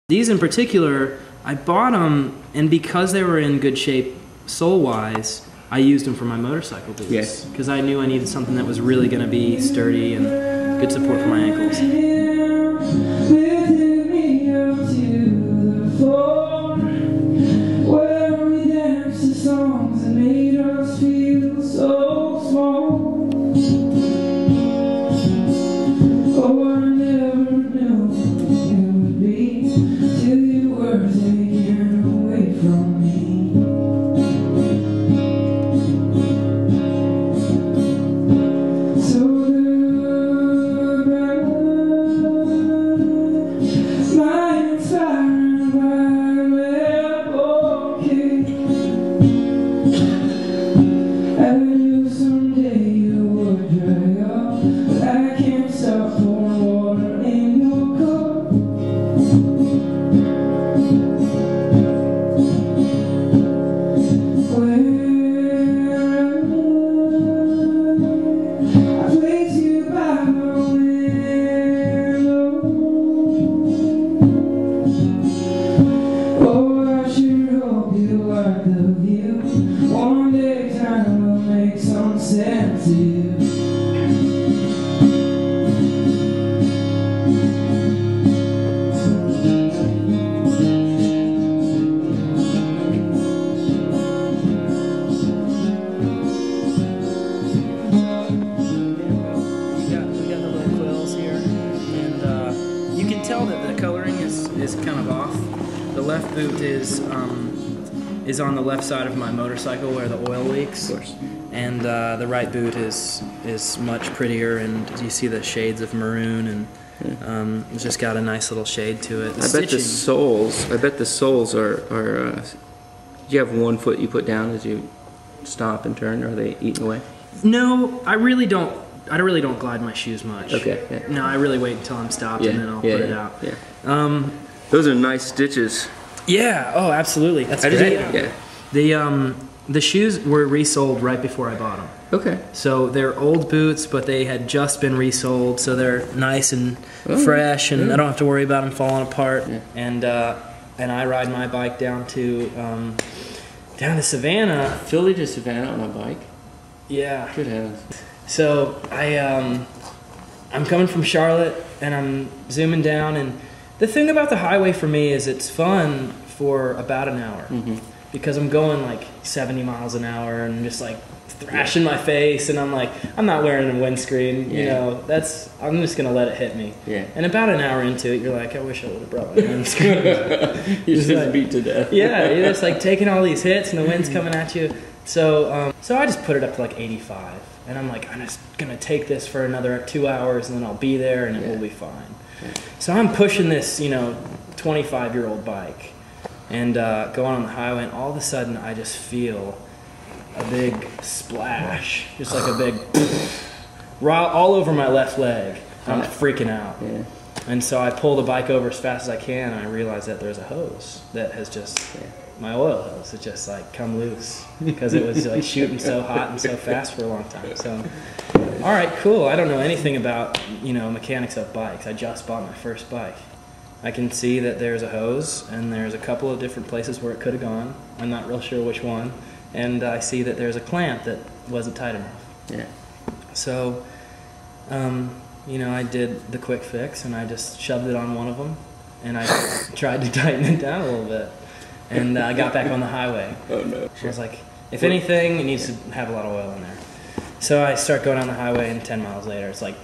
These in particular, I bought them, and because they were in good shape sole-wise, I used them for my motorcycle boots. Yes. Because I knew I needed something that was really going to be sturdy and good support for my ankles. One day time will make some sense to you. We got the little quills here, and you can tell that the coloring is kind of off. The left boot is on the left side of my motorcycle where the oil leaks. Of course. And the right boot is much prettier, and you see the shades of maroon, and it's just got a nice little shade to it. I bet the soles are you have one foot you put down as you stop and turn, or are they eaten away? No, I really don't glide my shoes much. Okay. Yeah. No, I really wait until I'm stopped, and then I'll put it out. Yeah. Those are nice stitches. Yeah. Oh, absolutely. That's great. Yeah. The shoes were resold right before I bought them. Okay. So they're old boots, but they had just been resold, so they're nice and fresh, and I don't have to worry about them falling apart. Yeah. And I ride my bike down to Savannah. Philly to Savannah on a bike. Yeah. Good heavens. So I'm coming from Charlotte, and I'm zooming down, and the thing about the highway for me is it's fun for about an hour. Because I'm going like 70 miles an hour and just like thrashing my face, and I'm like, I'm not wearing a windscreen, you know, I'm just gonna let it hit me. Yeah. And about an hour into it, you're like, I wish I would have brought my windscreen. You're just like, beat to death. Yeah, you're just like taking all these hits and the wind's coming at you. So so I just put it up to like 85, and I'm like, I'm just gonna take this for another 2 hours, and then I'll be there, and it will be fine. So I'm pushing this, 25-year-old bike, and going on the highway, and all of a sudden I just feel a big splash, just like a big all over my left leg. I'm freaking out. Yeah. And so I pull the bike over as fast as I can, and I realize that there's a hose that has just, my oil hose, it just like come loose, because it was like shooting so hot and so fast for a long time. So, all right, cool. I don't know anything about, mechanics of bikes. I just bought my first bike. I can see that there's a hose, and there's a couple of different places where it could have gone. I'm not real sure which one. And I see that there's a clamp that wasn't tight enough. Yeah. So, I did the quick fix, and I just shoved it on one of them, and I tried to tighten it down a little bit. And I got back on the highway. Oh, no. I was like, if anything, it needs to have a lot of oil in there. So I start going down the highway, and 10 miles later, it's like,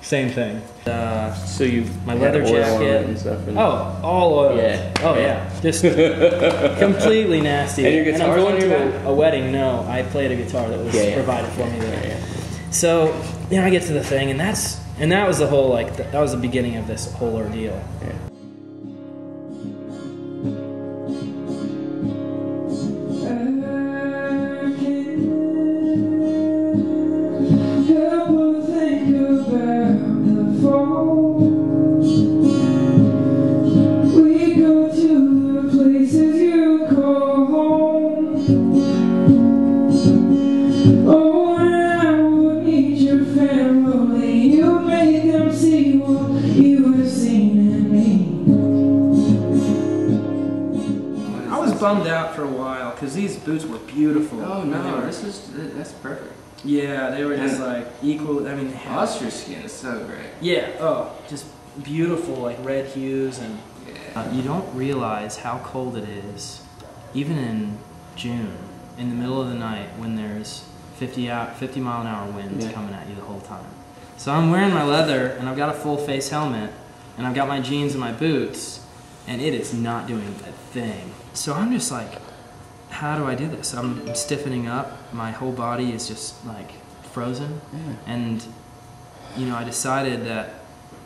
same thing. So my leather jacket and stuff. All oil. Yeah. Oh yeah. Just completely nasty. And your guitar? I'm going to a wedding. No, I played a guitar that was provided for me there. Yeah. So I get to the thing, and that was the whole that was the beginning of this whole ordeal. Yeah. You made them see what you were seeing in me. bummed out for a while because these boots were beautiful. Oh no, that's perfect. Yeah, they were just like equal. I mean, they had, Ostrich skin is so great. yeah. Oh, just beautiful, like red hues, and you don't realize how cold it is, even in June, in the middle of the night when there's 50 mile an hour winds coming at you the whole time. So I'm wearing my leather, and I've got a full face helmet, and I've got my jeans and my boots, and it is not doing a thing. So I'm just like, how do I do this? I'm stiffening up. My whole body is just like frozen, and you know, I decided that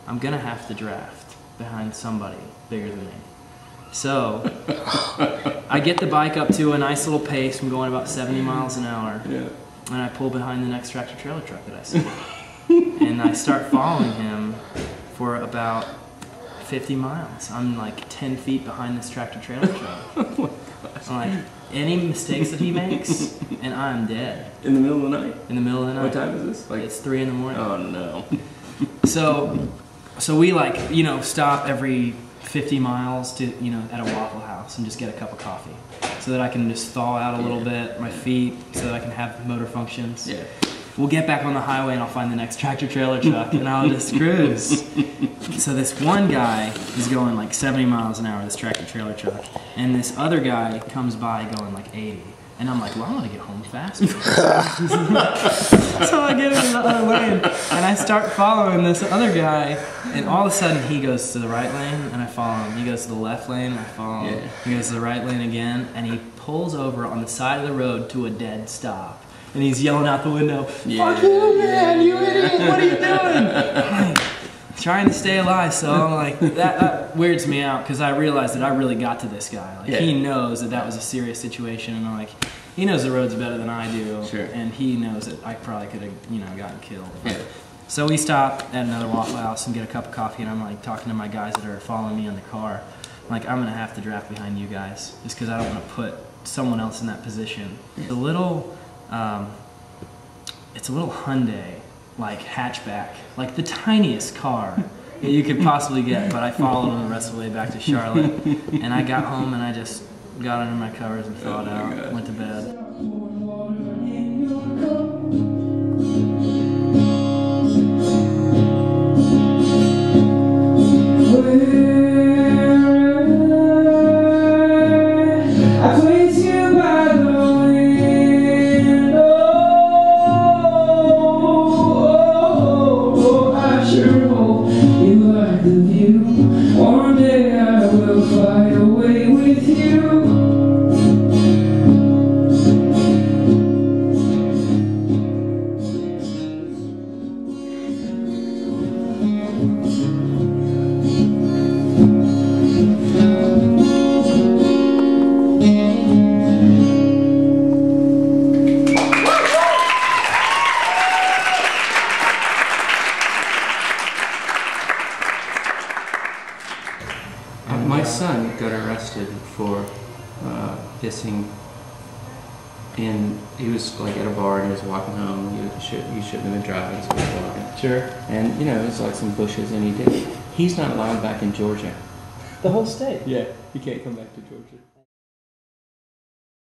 I'm gonna have to draft behind somebody bigger than me. So I get the bike up to a nice little pace. I'm going about 70 miles an hour, and I pull behind the next tractor trailer truck that I see. And I start following him for about 50 miles. I'm like 10 feet behind this tractor trailer truck. I'm like, any mistakes that he makes, and I'm dead. In the middle of the night? In the middle of the night. What time is this? Like, it's 3 in the morning. Oh no. So we like, you know, stop every 50 miles to, you know, at a Waffle House and just get a cup of coffee so that I can just thaw out a little bit, my feet, so that I can have motor functions. Yeah. We'll get back on the highway and I'll find the next tractor trailer truck and I'll just cruise. So this one guy is going like 70 miles an hour, this tractor trailer truck, and this other guy comes by going like 80. And I'm like, well, I want to get home faster. So I get in the other lane, and I start following this other guy, and all of a sudden he goes to the right lane, and I follow him. He goes to the left lane, and I follow him. He goes to the right lane again, and he pulls over on the side of the road to a dead stop. And he's yelling out the window, fuck you, man, you idiot, what are you doing? I'm like, trying to stay alive, so I'm like, that weirds me out, because I realized that I really got to this guy. Like, he knows that that was a serious situation, and I'm like, he knows the roads better than I do, and he knows that I probably could have, you know, gotten killed. So we stop at another Waffle House and get a cup of coffee, and I'm like talking to my guys that are following me in the car. I'm like, I'm gonna have to draft behind you guys, just because I don't want to put someone else in that position. It's a little Hyundai, like hatchback, like the tiniest car that you could possibly get, but I followed him the rest of the way back to Charlotte, and I got home and I just got under my covers and thawed out, went to bed. One day I will fly away with you. My son got arrested for pissing, and he was like at a bar and he was walking home. You shouldn't have been driving, so he was walking. Sure. And you know, it was like some bushes, and he did. He's not allowed back in Georgia. The whole state? Yeah, he can't come back to Georgia.